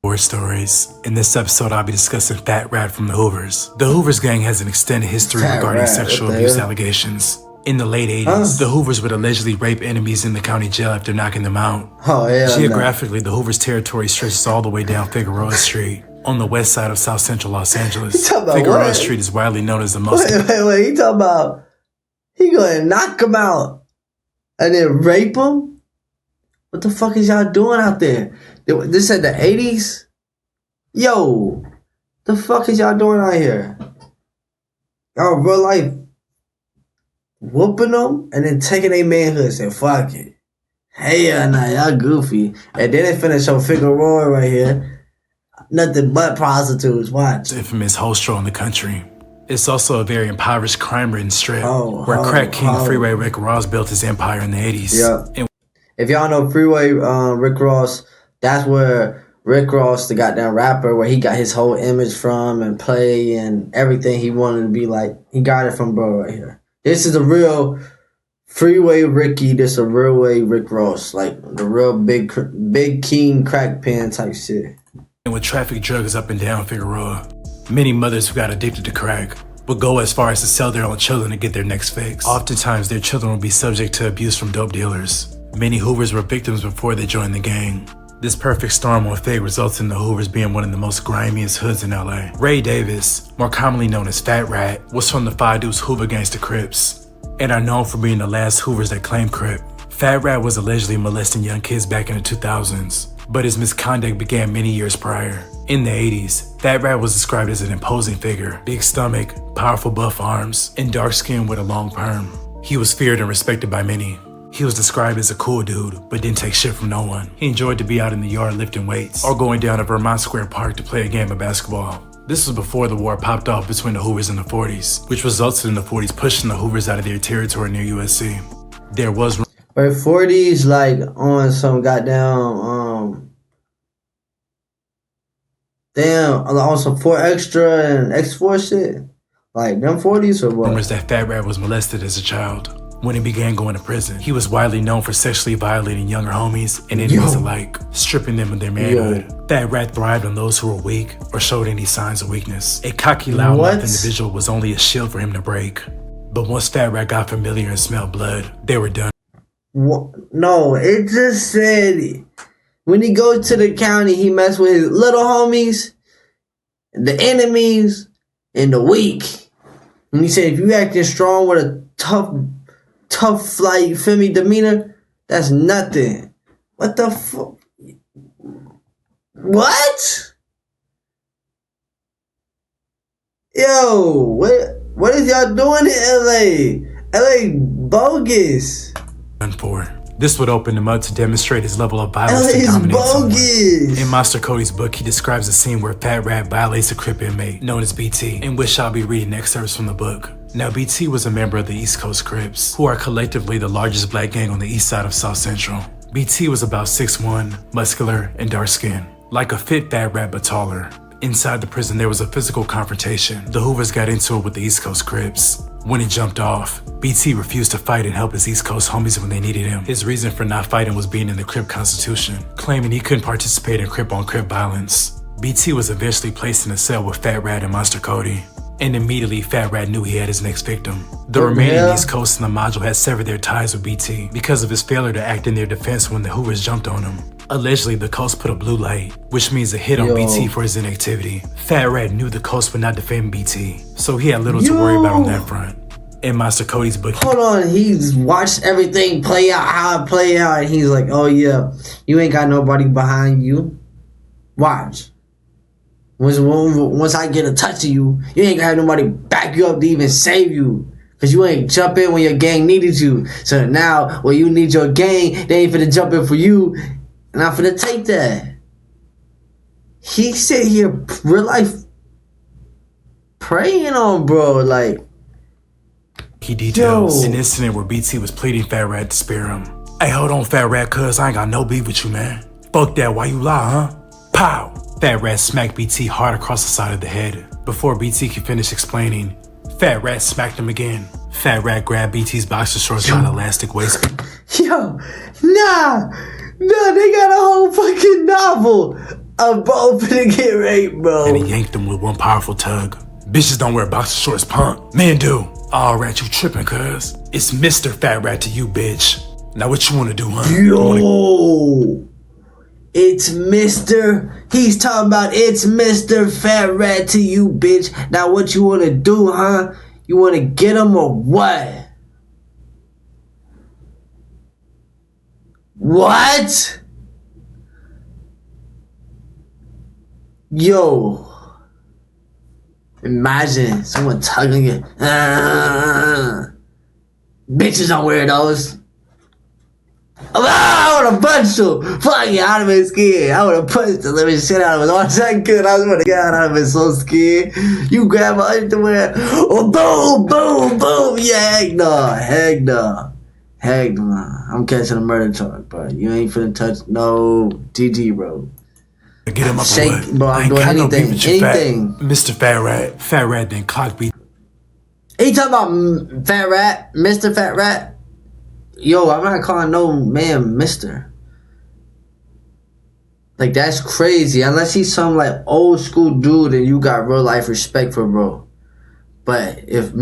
War stories. In this episode, I'll be discussing Fat Rat from the Hoovers. The Hoovers gang has an extended history regarding sexual abuse allegations. In the late 80s, the Hoovers would allegedly rape enemies in the county jail after knocking them out. Geographically, the Hoovers' territory stretches all the way down Figueroa Street, on the west side of South Central Los Angeles. Figueroa Street is widely known as the most... Wait, he talking about... He gonna knock him out and then rape him? What the fuck is y'all doing out there? This at the 80s? Yo, the fuck is y'all doing out here? Y'all real life whooping them and then taking their manhood and saying, fuck it. Hey, nah, y'all goofy. And then they finna show Figueroa right here. Nothing but prostitutes, watch. Infamous hostro in the country. It's also a very impoverished, crime-ridden strip where crack king Freeway Rick Ross built his empire in the 80s. Yeah. If y'all know Freeway Rick Ross, that's where Rick Ross, the goddamn rapper, where he got his whole image from and play and everything he wanted to be like. He got it from bro right here. This is the real Freeway Ricky. This is a real way Rick Ross. Like the real big king crack pen type shit. And with traffic drugs up and down Figueroa, many mothers who got addicted to crack would go as far as to sell their own children to get their next fix. Oftentimes, their children would be subject to abuse from dope dealers. Many Hoovers were victims before they joined the gang. This perfect storm of fate results in the Hoovers being one of the most grimiest hoods in LA. Ray Davis, more commonly known as Fat Rat, was from the Five Deuce Hoover Gangster Crips, and are known for being the last Hoovers that claimed Crip. Fat Rat was allegedly molesting young kids back in the 2000s, but his misconduct began many years prior. In the 80s, Fat Rat was described as an imposing figure, big stomach, powerful buff arms, and dark skin with a long perm. He was feared and respected by many. He was described as a cool dude, but didn't take shit from no one. He enjoyed to be out in the yard lifting weights, or going down to Vermont Square Park to play a game of basketball. This was before the war popped off between the Hoovers and the 40s, which resulted in the 40s pushing the Hoovers out of their territory near USC. There was... But 40s like on some goddamn, on some 4 Extra and X4 shit? Like them 40s or what? Rumors that Fat Rat was molested as a child. When he began going to prison, he was widely known for sexually violating younger homies and enemies alike, stripping them of their manhood. Fat Rat thrived on those who were weak or showed any signs of weakness. A cocky, loud-mouthed individual was only a shield for him to break. But once Fat Rat got familiar and smelled blood, they were done. What? No, it just said when he goes to the county, he messed with his little homies, the enemies, and the weak. And he said, if you acting strong with a tough, like, you feel me, demeanor, that's nothing. What the fuck? What? Yo, what is y'all doing in LA? LA bogus. This would open him up to demonstrate his level of violence to dominate someone. In Monster Cody's book, he describes a scene where Fat Rat violates a Crip inmate known as BT, in which I'll be reading excerpts from the book. Now, BT was a member of the East Coast Crips, who are collectively the largest black gang on the east side of South Central. BT was about 6'1", muscular, and dark-skinned, like a fit Fat Rat but taller. Inside the prison, there was a physical confrontation. The Hoovers got into it with the East Coast Crips. When he jumped off, BT refused to fight and help his East Coast homies when they needed him. His reason for not fighting was being in the Crip Constitution, claiming he couldn't participate in Crip-on-Crip violence. BT was eventually placed in a cell with Fat Rat and Monster Cody, and immediately Fat Rat knew he had his next victim. The remaining East Coast and the module had severed their ties with BT because of his failure to act in their defense when the Hoovers jumped on him. Allegedly, the Coast put a blue light, which means a hit on BT for his inactivity. Fat Rat knew the Coast would not defend BT, so he had little to worry about on that front. In Monster Cody's book... Hold on, he's watched everything play out, how it play out, and he's like, oh yeah, you ain't got nobody behind you. Watch. Once I get a touch of you, you ain't gonna have nobody back you up to even save you. Cause you ain't jump in when your gang needed you. So now, when you need your gang, they ain't finna jump in for you. And I'm finna take that. He sit here real life praying on bro, like. He details an incident where BT was pleading Fat Rat to spare him. Hey, hold on, Fat Rat, cuz I ain't got no beef with you, man. Fuck that, why you lie, huh? Pow! Fat Rat smacked BT hard across the side of the head. Before BT could finish explaining, Fat Rat smacked him again. Fat Rat grabbed BT's boxer shorts by an elastic waistband. Yo, nah, they got a whole fucking novel. A bro finna get raped, bro. And he yanked him with one powerful tug. Bitches don't wear boxer shorts, punk. Men do. All rat, you tripping, cuz. It's Mr. Fat Rat to you, bitch. Now what you wanna do, huh? Yo! It's Mr. He's talking about it's Mr. Fat Rat to you, bitch. Now what you wanna do, huh? You wanna get him or what? What? Yo. Imagine someone tugging it. Bitches don't wear those. I would have punched him. Fuck yeah, I'd have been scared. I would have punched the living shit out of him. All I could, I was gonna get out. I'd have been so scared. You grab my underwear. Oh, boom, boom, boom. Yeah, heck no. Heck no. Heck no. I'm catching a murder charge, bro. You ain't finna touch no GG, bro. Get him up shake, bro. I'm doing anything. Anything. Mr. Fat Rat. Fat Rat then clock beat. He talking about Fat Rat, Mr. Fat Rat. Yo, I'm not calling no man Mister. Like, that's crazy. Unless he's some, like, old school dude and you got real life respect for bro. But if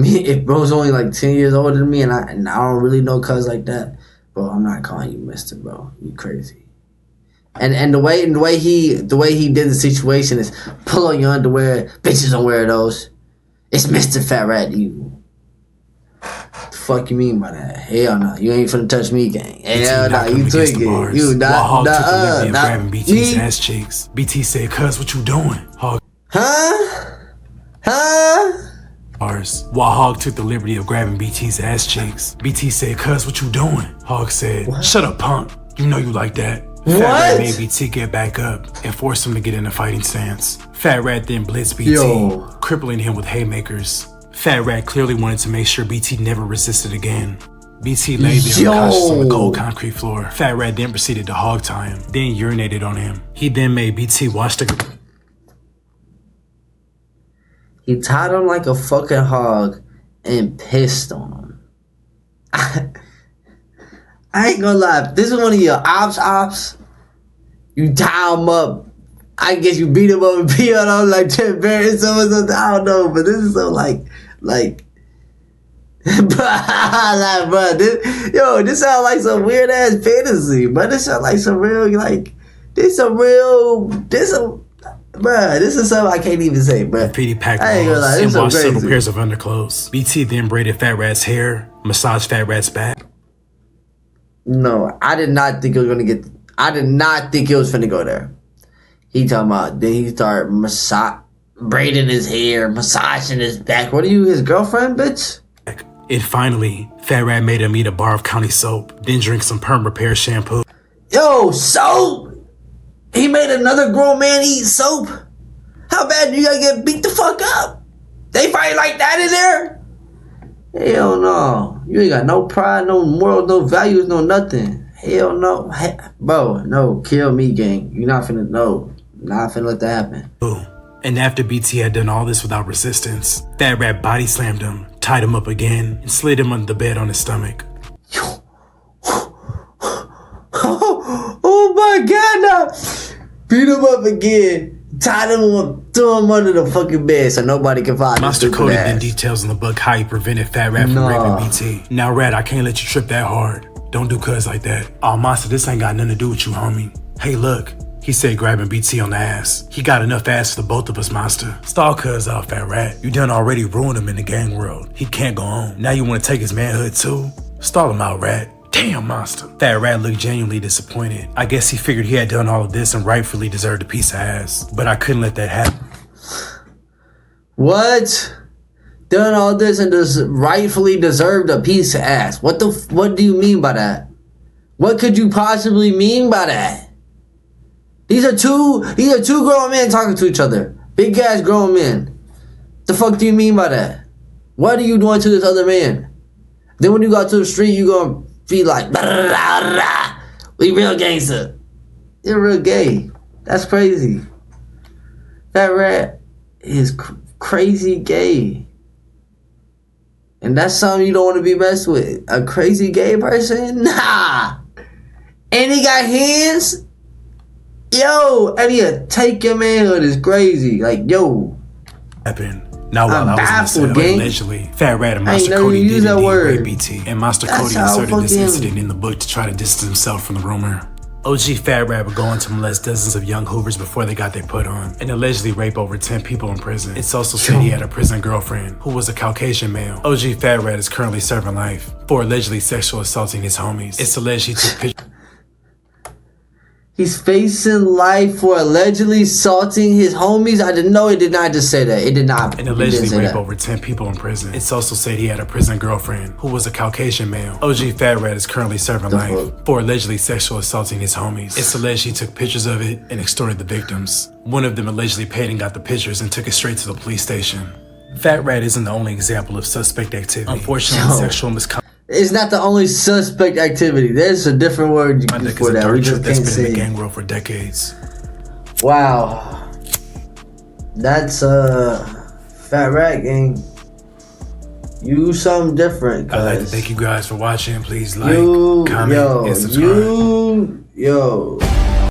bro's only, like, 10 years older than me and I don't really know cuz like that, bro, I'm not calling you Mister, bro. You crazy. And the way he did the situation is pull on your underwear. Bitches don't wear those. It's Mr. Fat Rat, you. Fuck you mean by that? Hell no, you ain't finna touch me, gang. Hell no, you tweaking. You Hog took the liberty of grabbing BT's ass cheeks. BT said, "Cuz, what you doing?" Hog. While Hog took the liberty of grabbing BT's ass cheeks. BT said, "Cuz, what you doing?" Hog said, "What? Shut up, punk. You know you like that." Fat Rat made BT get back up and forced him to get in a fighting stance. Fat Rat then blitzed BT, crippling him with haymakers. Fat Rat clearly wanted to make sure BT never resisted again. BT lay there unconscious on the cold concrete floor. Fat Rat then proceeded to hog tie him, then urinated on him. He then made BT wash the... He tied him like a fucking hog and pissed on him. I ain't gonna lie. This is one of your ops. You tie him up. I guess you beat him up and pee on him like Ted Barrett or something. I don't know, but this is so like, like, bro, this sounds like some weird ass fantasy, but this sounds like some real, like, this is something I can't even say, bro. Petey packed laws and washed several pairs of underclothes. BT then braided Fat Rat's hair, massaged Fat Rat's back. No, I did not think it was finna go there. He talking about, then he started braiding his hair, massaging his back. What are you, his girlfriend, bitch? And finally, Fat Rat made him eat a bar of county soap, then drink some perm repair shampoo. Yo, soap? He made another grown man eat soap? How bad do you gotta get beat the fuck up? They fight like that in there? Hell no. You ain't got no pride, no morals, no values, no nothing. Hell no. Bro, no, kill me, gang. You're not finna, no. Not finna let that happen. Boom. And after BT had done all this without resistance, Fat Rat body slammed him, tied him up again, and slid him under the bed on his stomach. Oh my god, no. Beat him up again, tied him up, threw him under the fucking bed so nobody can find him. Monster Cody then details in the book how he prevented Fat Rat from raping BT. Now, Rat, I can't let you trip that hard. Don't do cuz like that. Oh, Monster, this ain't got nothing to do with you, homie. Hey, look. He said grabbing BT on the ass. He got enough ass for the both of us, Monster. Stall cuz out, Fat Rat. You done already ruined him in the gang world. He can't go on. Now you want to take his manhood too? Stall him out, Rat. Damn, Monster. Fat Rat looked genuinely disappointed. I guess he figured he had done all of this and rightfully deserved a piece of ass. But I couldn't let that happen. What? Done all this and rightfully deserved a piece of ass. What do you mean by that? What could you possibly mean by that? These are two grown men talking to each other. Big ass grown men. The fuck do you mean by that? What are you doing to this other man? Then when you go out to the street, you gonna be like, blah, blah, blah, blah. We real gangster. You're real gay. That's crazy. That Rat is crazy gay. And that's something you don't want to be messed with. A crazy gay person? Nah. And he got hands? Yo, and he'll take your manhood is crazy. Like, yo. Happened. Now while I'm I was in the baffled, cell, gang. allegedly, Fat Rat and I ain't Monster never Cody used did that indeed word. rape BT, and Monster That's Cody how inserted this fucking- incident in the book to try to distance himself from the rumor. OG Fat Rat would go on to molest dozens of young Hoovers before they got their put on, and allegedly rape over 10 people in prison. It's also said he had a prison girlfriend, who was a Caucasian male. OG Fat Rat is currently serving life for allegedly sexual assaulting his homies. It's alleged he took pictures. He's facing life for allegedly assaulting his homies. I didn't know. It did not just say that. It did not. And allegedly say rape that. over 10 people in prison. It's also said he had a prison girlfriend, who was a Caucasian male. OG Fat Rat is currently serving life for allegedly sexual assaulting his homies. It's alleged he took pictures of it and extorted the victims. One of them allegedly paid and got the pictures and took it straight to the police station. Fat Rat isn't the only example of suspect activity. Unfortunately, sexual misconduct. It's not the only suspect activity. There's a different word you can use for that. We just can't that's been in the say. gang world for decades. Wow. That's Fat Rat gang. You something different. I'd like to thank you guys for watching. Please like, comment, and subscribe. Yo.